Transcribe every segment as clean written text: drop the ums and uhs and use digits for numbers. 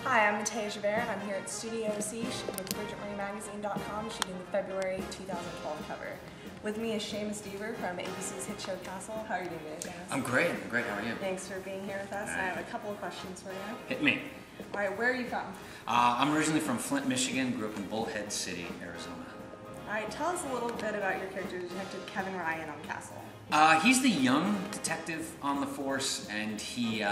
Hi, I'm Seamus Dever, and I'm here at Studio C with BridgetMarieMagazine.com shooting the February 2012 cover. With me is Seamus Dever from ABC's hit show Castle. How are you doing today, Seamus? I'm great. I'm great. How are you? Thanks for being here with us. I have a couple of questions for you. Hit me. All right, where are you from? I'm originally from Flint, Michigan. Grew up in Bullhead City, Arizona. All right, tell us a little bit about your character, Detective Kevin Ryan on Castle. He's the young detective on the force, and he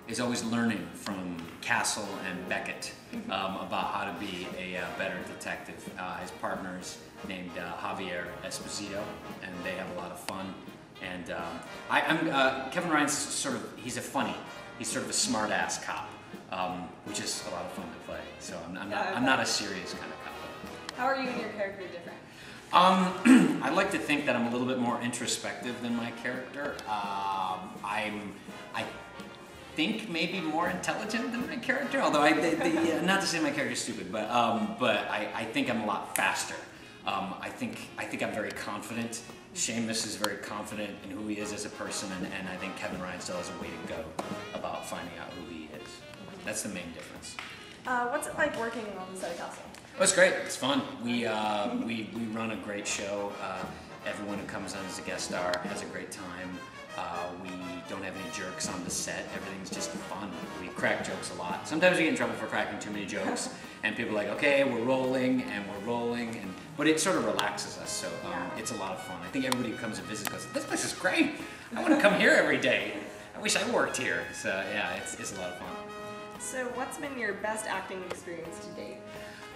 is always learning from Castle and Beckett about how to be a better detective. His partner's named Javier Esposito, and they have a lot of fun. And Kevin Ryan's he's sort of a smart-ass cop, which is a lot of fun to play. So I'm not a serious kind of cop. How are you and your character different? I like to think that I'm a little bit more introspective than my character. I think maybe more intelligent than my character, although not to say my character's stupid, but I think I'm a lot faster. I think I'm very confident. Seamus is very confident in who he is as a person, and I think Kevin Ryan still has a way to go about finding out who he is. That's the main difference. What's it like working on the set of Castle? Oh, it's great. It's fun. We run a great show. Everyone who comes on as a guest star has a great time. We don't have any jerks on the set. Everything's just fun. We crack jokes a lot. Sometimes we get in trouble for cracking too many jokes, and people are like, okay, we're rolling, but it sort of relaxes us, so it's a lot of fun. I think everybody who comes to visit goes, this place is great. I want to come here every day. I wish I worked here. So yeah, it's a lot of fun. So what's been your best acting experience to date?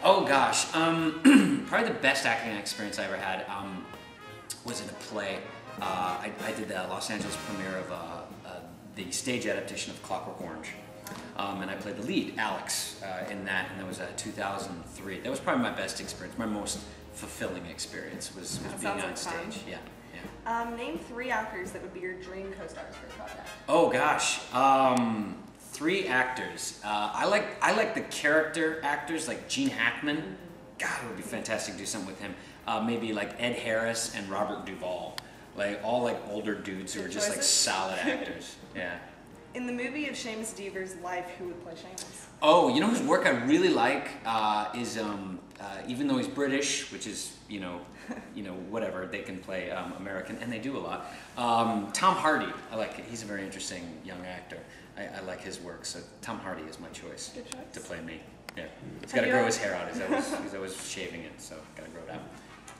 Oh gosh, probably the best acting experience I ever had was in a play. I did the Los Angeles premiere of the stage adaptation of Clockwork Orange, and I played the lead, Alex, in that, and that was 2003. That was probably my best experience, my most fulfilling experience was being on stage. Fun. Yeah. Name 3 actors that would be your dream co-stars for a project. Oh gosh. 3 actors. I like the character actors like Gene Hackman. God, it would be fantastic to do something with him. Maybe like Ed Harris and Robert Duvall. All older dudes who are just like solid actors. Yeah. In the movie of Seamus Dever's life, who would play Seamus? Oh, you know whose work I really like is even though he's British, which is whatever, they can play American, and they do a lot. Tom Hardy, I like it. He's a very interesting young actor. I like his work, so Tom Hardy is my choice to play me. Yeah, he's got to grow his hair out. He's always shaving it, so got to grow it out.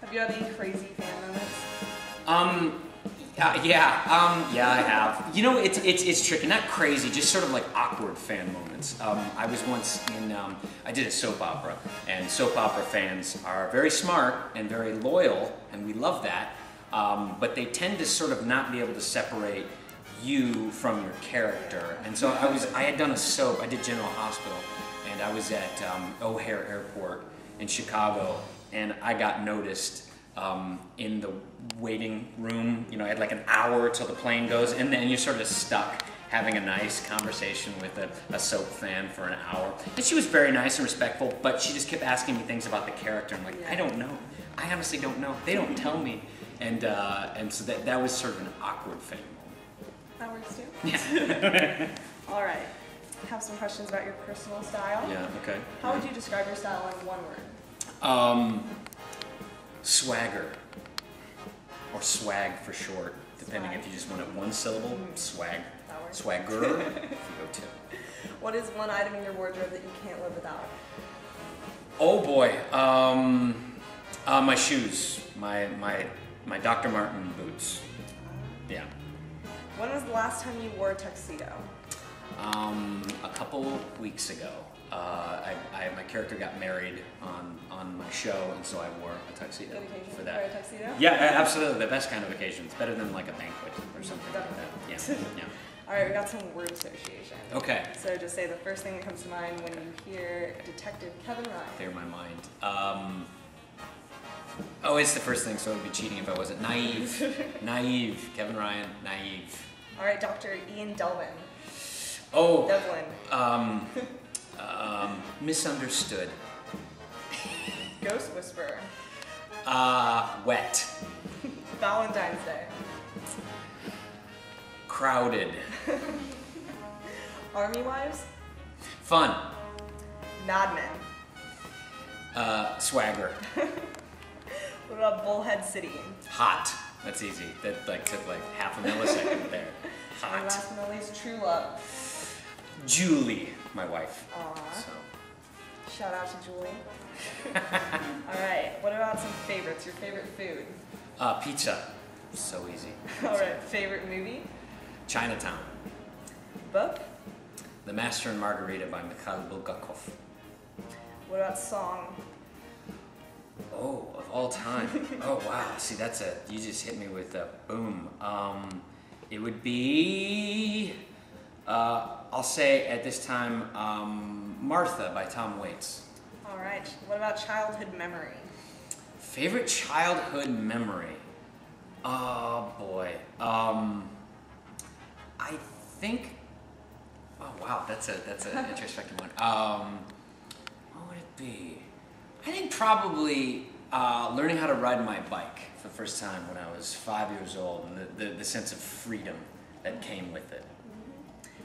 Have you had any crazy fan moments? Yeah, I have. You know, it's tricky, not crazy, just sort of like awkward fan moments. I was once in, I did a soap opera, and soap opera fans are very smart and very loyal, and we love that, but they tend to sort of not be able to separate you from your character. And so I had done a soap, I did General Hospital, and I was at O'Hare Airport in Chicago, and I got noticed in the waiting room. I had like an hour till the plane goes, and then you're sort of stuck having a nice conversation with a soap fan for an hour. And she was very nice and respectful, but she just kept asking me things about the character. I'm like, I don't know. I honestly don't know. They don't tell me. And so that was sort of an awkward fan moment. That works too? Yeah. All right. I have some questions about your personal style. Yeah, okay. How would you describe your style in one word? Swagger, or swag for short, depending if you just want it one syllable. Swag. Swagger. If you go 2. What is one item in your wardrobe that you can't live without? Oh boy, my shoes, my Dr. Martin boots. Yeah. When was the last time you wore a tuxedo? A couple weeks ago. My character got married on my show, and so I wore a tuxedo for that. Wear a tuxedo? Yeah, absolutely. The best kind of occasion. It's better than like a banquet or something like that. Yeah. Yeah. All right, we got some word association. Okay. So just say the first thing that comes to mind when you hear Detective Kevin Ryan. Clear my mind. It's the first thing, so it would be cheating if I wasn't. Naive. Naive. Kevin Ryan, naive. All right, Dr. Ian Delvin. Oh. Devlin. Misunderstood. Ghost Whisperer. Wet. Valentine's Day. Crowded. Army Wives? Fun. Mad Men. Swagger. What about Bullhead City? Hot. That's easy. That like took like half a millisecond there. And Hot. last but not least, True Love. Julie, my wife. Aww. So. Shout out to Julie. Alright, what about some favorites? Your favorite food? Pizza. So easy. Alright, favorite movie? Chinatown. Book? The Master and Margarita by Mikhail Bulgakov. What about song? Oh, of all time. Oh wow. See, you just hit me with a boom. It would be, I'll say at this time, Martha by Tom Waits. Alright, what about childhood memory? Favorite childhood memory? Oh boy. I think, oh wow, that's an introspective one. What would it be? I think probably learning how to ride my bike for the first time when I was 5 years old, and the sense of freedom that came with it.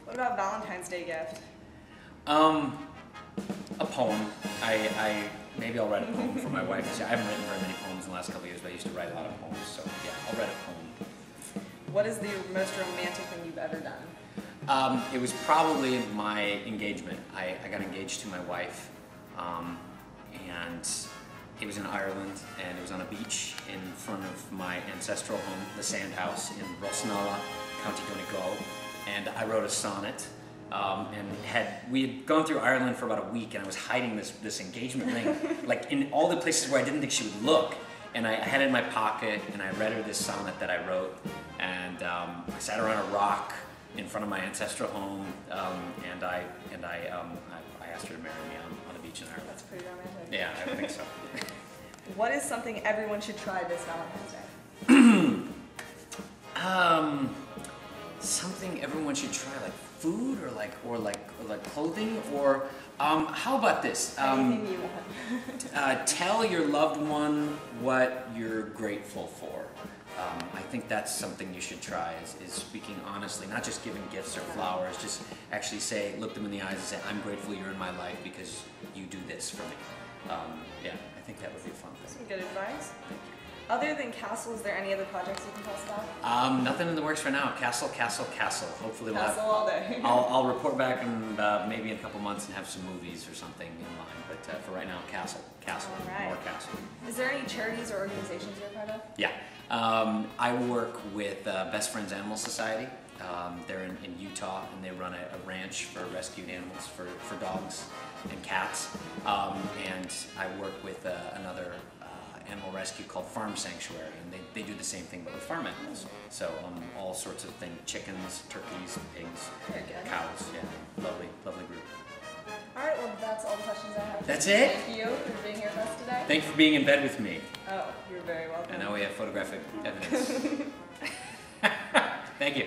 What about Valentine's Day gift? A poem. Maybe I'll write a poem for my wife. I haven't written very many poems in the last couple of years, but I used to write a lot of poems. So yeah, I'll write a poem. What is the most romantic thing you've ever done? It was probably my engagement. I got engaged to my wife, and it was in Ireland, and it was on a beach in front of my ancestral home, the Sand House in Rosnala, County Donegal, and I wrote a sonnet. We had gone through Ireland for about a week, and I was hiding this engagement ring, like in all the places where I didn't think she would look. And I had it in my pocket, and I read her this sonnet that I wrote, and I sat her on a rock in front of my ancestral home, and I asked her to marry me on the beach in Ireland. That's pretty romantic. Yeah, I think so. What is something everyone should try this Valentine's Day? Something everyone should try, like food or like clothing, or how about this? Anything you want. Tell your loved one what you're grateful for. I think that's something you should try, is speaking honestly, not just giving gifts or flowers, just actually look them in the eyes and say, I'm grateful you're in my life because you do this for me. Yeah, I think that would be a fun thing. Some good advice. Other than Castle, is there any other projects you can tell us about? Nothing in the works for now. Castle. Hopefully Castle all day. I'll report back in maybe in a couple months and have some movies or something in mind. But for right now, Castle, All right. more Castle. Is there any charities or organizations you're a part of? Yeah, I work with Best Friends Animal Society. They're in Utah, and they run a ranch for rescued animals for dogs and cats. And I work with another animal rescue called Farm Sanctuary, and they do the same thing but with farm animals. So all sorts of things: chickens, turkeys, pigs, Very good. cows. Yeah, lovely group. All right, well, that's all the questions I have. That's it? Thank you for being here with us today. Thank you for being in bed with me. Oh, you're very welcome. And now we have photographic evidence. Thank you.